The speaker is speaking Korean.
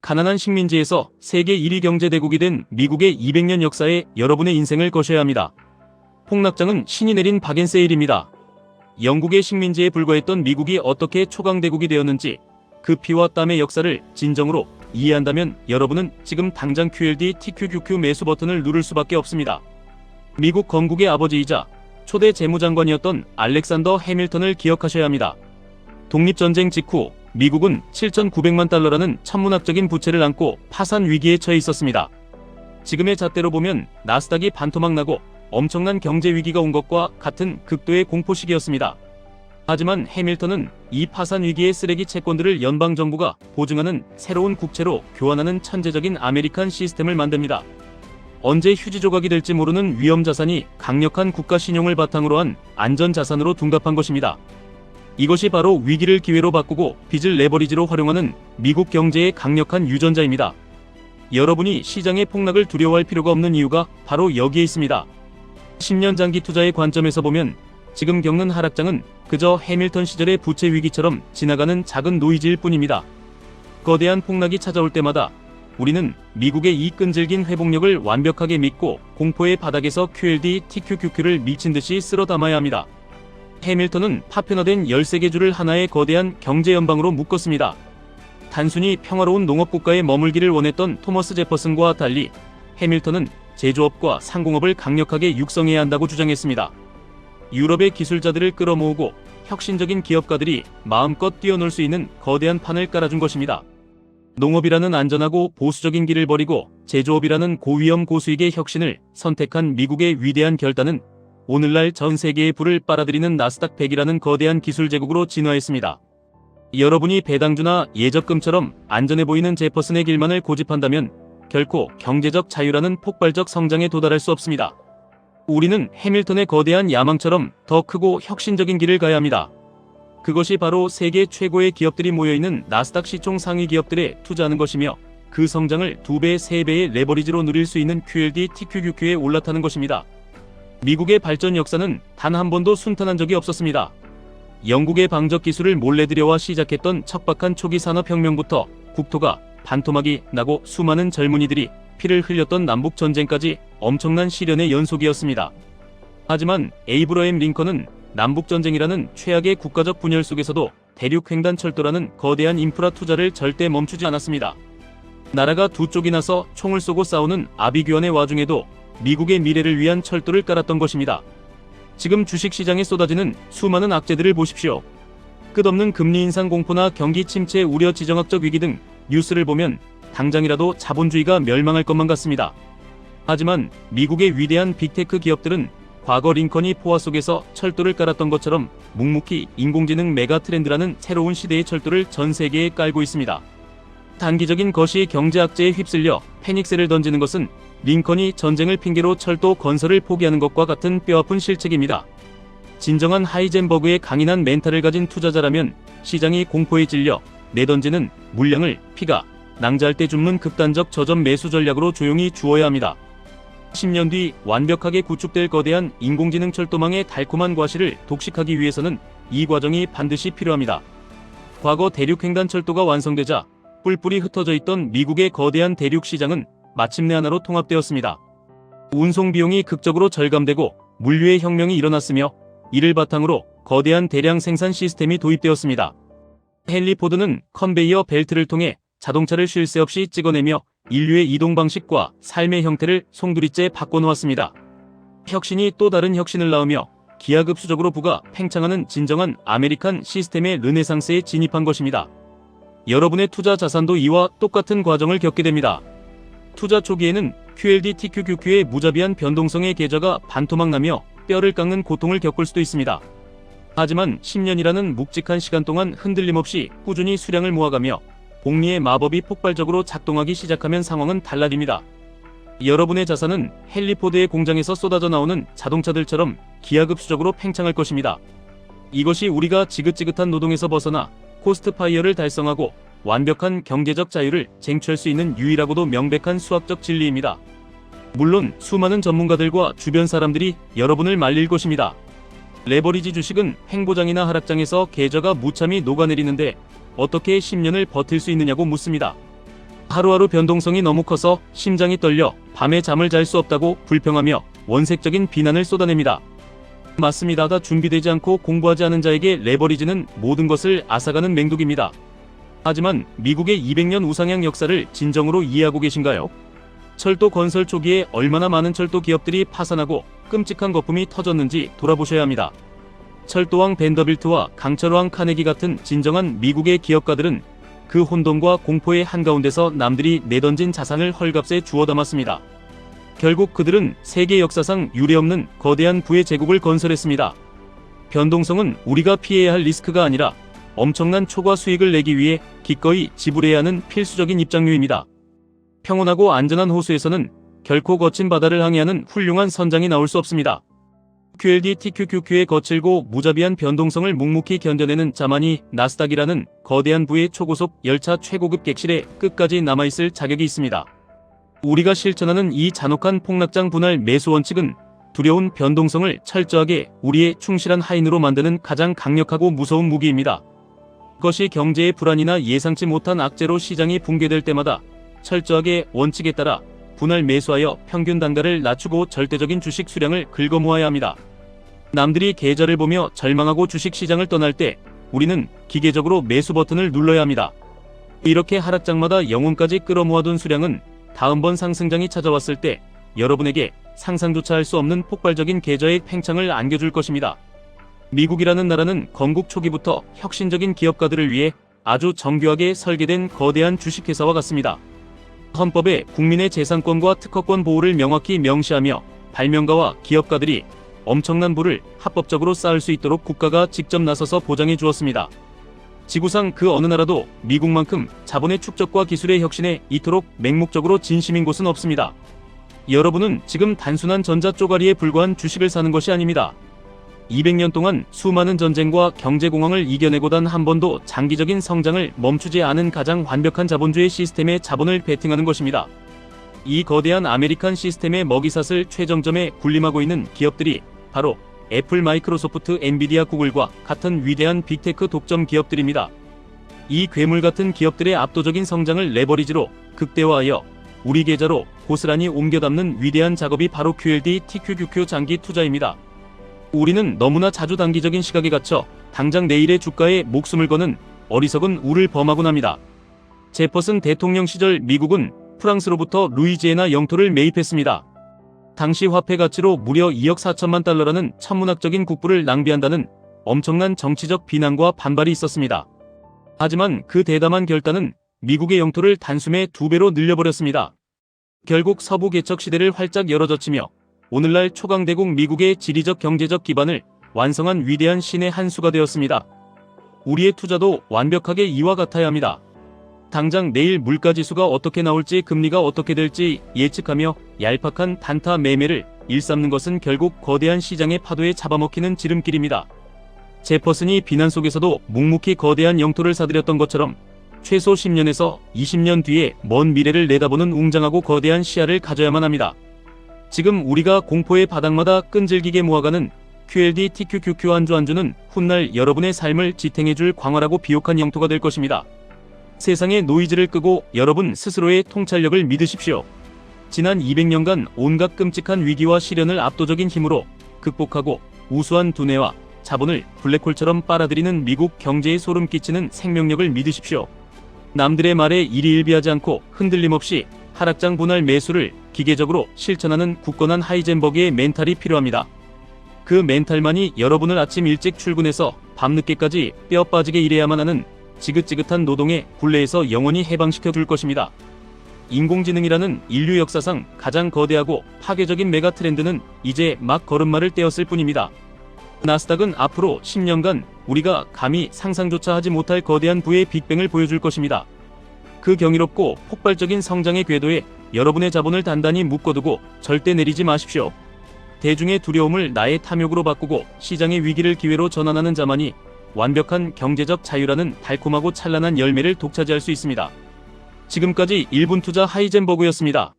가난한 식민지에서 세계 1위 경제대국이 된 미국의 200년 역사에 여러분의 인생을 거셔야 합니다. 폭락장은 신이 내린 박앤세일입니다. 영국의 식민지에 불과했던 미국이 어떻게 초강대국이 되었는지 그 피와 땀의 역사를 진정으로 이해한다면 여러분은 지금 당장 QLD TQQQ 매수 버튼을 누를 수밖에 없습니다. 미국 건국의 아버지이자 초대 재무장관이었던 알렉산더 해밀턴을 기억하셔야 합니다. 독립전쟁 직후 미국은 7,900만 달러라는 천문학적인 부채를 안고 파산 위기에 처해 있었습니다. 지금의 잣대로 보면 나스닥이 반토막 나고 엄청난 경제 위기가 온 것과 같은 극도의 공포 시기였습니다. 하지만 해밀턴은 이 파산 위기의 쓰레기 채권들을 연방정부가 보증하는 새로운 국채로 교환하는 천재적인 아메리칸 시스템을 만듭니다. 언제 휴지 조각이 될지 모르는 위험자산이 강력한 국가 신용을 바탕으로 한 안전자산으로 둔갑한 것입니다. 이것이 바로 위기를 기회로 바꾸고 빚을 레버리지로 활용하는 미국 경제의 강력한 유전자입니다. 여러분이 시장의 폭락을 두려워할 필요가 없는 이유가 바로 여기에 있습니다. 10년 장기 투자의 관점에서 보면 지금 겪는 하락장은 그저 해밀턴 시절의 부채 위기처럼 지나가는 작은 노이즈일 뿐입니다. 거대한 폭락이 찾아올 때마다 우리는 미국의 이 끈질긴 회복력을 완벽하게 믿고 공포의 바닥에서 QLD TQQQ를 미친듯이 쓸어 담아야 합니다. 해밀턴은 파편화된 13개 주를 하나의 거대한 경제연방으로 묶었습니다. 단순히 평화로운 농업국가에 머물기를 원했던 토머스 제퍼슨과 달리 해밀턴은 제조업과 상공업을 강력하게 육성해야 한다고 주장했습니다. 유럽의 기술자들을 끌어모으고 혁신적인 기업가들이 마음껏 뛰어놀 수 있는 거대한 판을 깔아준 것입니다. 농업이라는 안전하고 보수적인 길을 버리고 제조업이라는 고위험 고수익의 혁신을 선택한 미국의 위대한 결단은 오늘날 전 세계의 불을 빨아들이는 나스닥 100이라는 거대한 기술 제국으로 진화했습니다. 여러분이 배당주나 예적금처럼 안전해 보이는 제퍼슨의 길만을 고집한다면 결코 경제적 자유라는 폭발적 성장에 도달할 수 없습니다. 우리는 해밀턴의 거대한 야망처럼 더 크고 혁신적인 길을 가야 합니다. 그것이 바로 세계 최고의 기업들이 모여있는 나스닥 시총 상위 기업들에 투자하는 것이며 그 성장을 2배, 3배의 레버리지로 누릴 수 있는 QLD TQQQ에 올라타는 것입니다. 미국의 발전 역사는 단 한 번도 순탄한 적이 없었습니다. 영국의 방적 기술을 몰래 들여와 시작했던 척박한 초기 산업혁명부터 국토가 반토막이 나고 수많은 젊은이들이 피를 흘렸던 남북전쟁까지 엄청난 시련의 연속이었습니다. 하지만 에이브러햄 링컨은 남북전쟁이라는 최악의 국가적 분열 속에서도 대륙횡단철도라는 거대한 인프라 투자를 절대 멈추지 않았습니다. 나라가 두 쪽이 나서 총을 쏘고 싸우는 아비규환의 와중에도 미국의 미래를 위한 철도를 깔았던 것입니다. 지금 주식시장에 쏟아지는 수많은 악재들을 보십시오. 끝없는 금리 인상 공포나 경기 침체 우려 지정학적 위기 등 뉴스를 보면 당장이라도 자본주의가 멸망할 것만 같습니다. 하지만 미국의 위대한 빅테크 기업들은 과거 링컨이 포화 속에서 철도를 깔았던 것처럼 묵묵히 인공지능 메가 트렌드라는 새로운 시대의 철도를 전 세계에 깔고 있습니다. 단기적인 거시 경제 악재에 휩쓸려 패닉세를 던지는 것은 링컨이 전쟁을 핑계로 철도 건설을 포기하는 것과 같은 뼈아픈 실책입니다. 진정한 하이젠버그의 강인한 멘탈을 가진 투자자라면 시장이 공포에 질려 내던지는 물량을 피가 낭자할 때 줍는 극단적 저점 매수 전략으로 조용히 주어야 합니다. 10년 뒤 완벽하게 구축될 거대한 인공지능 철도망의 달콤한 과실을 독식하기 위해서는 이 과정이 반드시 필요합니다. 과거 대륙횡단철도가 완성되자 뿔뿔이 흩어져 있던 미국의 거대한 대륙 시장은 마침내 하나로 통합되었습니다. 운송 비용이 극적으로 절감되고 물류의 혁명이 일어났으며 이를 바탕으로 거대한 대량 생산 시스템이 도입되었습니다. 헨리 포드는 컨베이어 벨트를 통해 자동차를 쉴 새 없이 찍어내며 인류의 이동 방식과 삶의 형태를 송두리째 바꿔놓았습니다. 혁신이 또 다른 혁신을 낳으며 기하급수적으로 부가 팽창하는 진정한 아메리칸 시스템의 르네상스에 진입한 것입니다. 여러분의 투자 자산도 이와 똑같은 과정을 겪게 됩니다. 투자 초기에는 QLD TQQQ의 무자비한 변동성의 계좌가 반토막나며 뼈를 깎는 고통을 겪을 수도 있습니다. 하지만 10년이라는 묵직한 시간 동안 흔들림 없이 꾸준히 수량을 모아가며 복리의 마법이 폭발적으로 작동하기 시작하면 상황은 달라집니다. 여러분의 자산은 헨리 포드의 공장에서 쏟아져 나오는 자동차들처럼 기하급수적으로 팽창할 것입니다. 이것이 우리가 지긋지긋한 노동에서 벗어나 코스트 파이어를 달성하고 완벽한 경제적 자유를 쟁취할 수 있는 유일하고도 명백한 수학적 진리입니다. 물론 수많은 전문가들과 주변 사람들이 여러분을 말릴 것입니다. 레버리지 주식은 횡보장이나 하락장에서 계좌가 무참히 녹아내리는데 어떻게 10년을 버틸 수 있느냐고 묻습니다. 하루하루 변동성이 너무 커서 심장이 떨려 밤에 잠을 잘 수 없다고 불평하며 원색적인 비난을 쏟아냅니다. 맞습니다가 준비되지 않고 공부하지 않은 자에게 레버리지는 모든 것을 앗아가는 맹독입니다. 하지만 미국의 200년 우상향 역사를 진정으로 이해하고 계신가요? 철도 건설 초기에 얼마나 많은 철도 기업들이 파산하고 끔찍한 거품이 터졌는지 돌아보셔야 합니다. 철도왕 벤더빌트와 강철왕 카네기 같은 진정한 미국의 기업가들은 그 혼돈과 공포의 한가운데서 남들이 내던진 자산을 헐값에 주워 담았습니다. 결국 그들은 세계 역사상 유례없는 거대한 부의 제국을 건설했습니다. 변동성은 우리가 피해야 할 리스크가 아니라 엄청난 초과 수익을 내기 위해 기꺼이 지불해야 하는 필수적인 입장료입니다. 평온하고 안전한 호수에서는 결코 거친 바다를 항해하는 훌륭한 선장이 나올 수 없습니다. QLD TQQQ의 거칠고 무자비한 변동성을 묵묵히 견뎌내는 자만이 나스닥이라는 거대한 부의 초고속 열차 최고급 객실에 끝까지 남아있을 자격이 있습니다. 우리가 실천하는 이 잔혹한 폭락장 분할 매수 원칙은 두려운 변동성을 철저하게 우리의 충실한 하인으로 만드는 가장 강력하고 무서운 무기입니다. 그것이 경제의 불안이나 예상치 못한 악재로 시장이 붕괴될 때마다 철저하게 원칙에 따라 분할 매수하여 평균 단가를 낮추고 절대적인 주식 수량을 긁어 모아야 합니다. 남들이 계절을 보며 절망하고 주식 시장을 떠날 때 우리는 기계적으로 매수 버튼을 눌러야 합니다. 이렇게 하락장마다 영혼까지 끌어모아둔 수량은 다음번 상승장이 찾아왔을 때 여러분에게 상상조차 할 수 없는 폭발적인 계좌의 팽창을 안겨줄 것입니다. 미국이라는 나라는 건국 초기부터 혁신적인 기업가들을 위해 아주 정교하게 설계된 거대한 주식회사와 같습니다. 헌법에 국민의 재산권과 특허권 보호를 명확히 명시하며 발명가와 기업가들이 엄청난 부를 합법적으로 쌓을 수 있도록 국가가 직접 나서서 보장해 주었습니다. 지구상 그 어느 나라도 미국만큼 자본의 축적과 기술의 혁신에 이토록 맹목적으로 진심인 곳은 없습니다. 여러분은 지금 단순한 전자 쪼가리에 불과한 주식을 사는 것이 아닙니다. 200년 동안 수많은 전쟁과 경제공황을 이겨내고 단 한 번도 장기적인 성장을 멈추지 않은 가장 완벽한 자본주의 시스템에 자본을 베팅하는 것입니다. 이 거대한 아메리칸 시스템의 먹이사슬 최정점에 군림하고 있는 기업들이 바로 애플, 마이크로소프트, 엔비디아, 구글과 같은 위대한 빅테크 독점 기업들입니다. 이 괴물 같은 기업들의 압도적인 성장을 레버리지로 극대화하여 우리 계좌로 고스란히 옮겨 담는 위대한 작업이 바로 QLD TQQQ 장기 투자입니다. 우리는 너무나 자주 단기적인 시각에 갇혀 당장 내일의 주가에 목숨을 거는 어리석은 우를 범하곤 합니다. 제퍼슨 대통령 시절 미국은 프랑스로부터 루이지애나 영토를 매입했습니다. 당시 화폐 가치로 무려 2억 4천만 달러라는 천문학적인 국부를 낭비한다는 엄청난 정치적 비난과 반발이 있었습니다. 하지만 그 대담한 결단은 미국의 영토를 단숨에 2배로 늘려버렸습니다. 결국 서부 개척 시대를 활짝 열어젖히며 오늘날 초강대국 미국의 지리적 경제적 기반을 완성한 위대한 신의 한 수가 되었습니다. 우리의 투자도 완벽하게 이와 같아야 합니다. 당장 내일 물가지수가 어떻게 나올지 금리가 어떻게 될지 예측하며 얄팍한 단타 매매를 일삼는 것은 결국 거대한 시장의 파도에 잡아먹히는 지름길입니다. 제퍼슨이 비난 속에서도 묵묵히 거대한 영토를 사들였던 것처럼 최소 10년에서 20년 뒤에 먼 미래를 내다보는 웅장하고 거대한 시야를 가져야만 합니다. 지금 우리가 공포의 바닥마다 끈질기게 모아가는 QLD TQQQ 안주는 훗날 여러분의 삶을 지탱해줄 광활하고 비옥한 영토가 될 것입니다. 세상의 노이즈를 끄고 여러분 스스로의 통찰력을 믿으십시오. 지난 200년간 온갖 끔찍한 위기와 시련을 압도적인 힘으로 극복하고 우수한 두뇌와 자본을 블랙홀처럼 빨아들이는 미국 경제에 소름 끼치는 생명력을 믿으십시오. 남들의 말에 일희일비하지 않고 흔들림 없이 하락장 분할 매수를 기계적으로 실천하는 굳건한 하이젠버그의 멘탈이 필요합니다. 그 멘탈만이 여러분을 아침 일찍 출근해서 밤늦게까지 뼈 빠지게 일해야만 하는 지긋지긋한 노동의 굴레에서 영원히 해방시켜 둘 것입니다. 인공지능이라는 인류 역사상 가장 거대하고 파괴적인 메가 트렌드는 이제 막 걸음마를 떼었을 뿐입니다. 나스닥은 앞으로 10년간 우리가 감히 상상조차 하지 못할 거대한 부의 빅뱅을 보여줄 것입니다. 그 경이롭고 폭발적인 성장의 궤도에 여러분의 자본을 단단히 묶어두고 절대 내리지 마십시오. 대중의 두려움을 나의 탐욕으로 바꾸고 시장의 위기를 기회로 전환하는 자만이 완벽한 경제적 자유라는 달콤하고 찬란한 열매를 독차지할 수 있습니다. 지금까지 1분 투자 하이젠버그였습니다.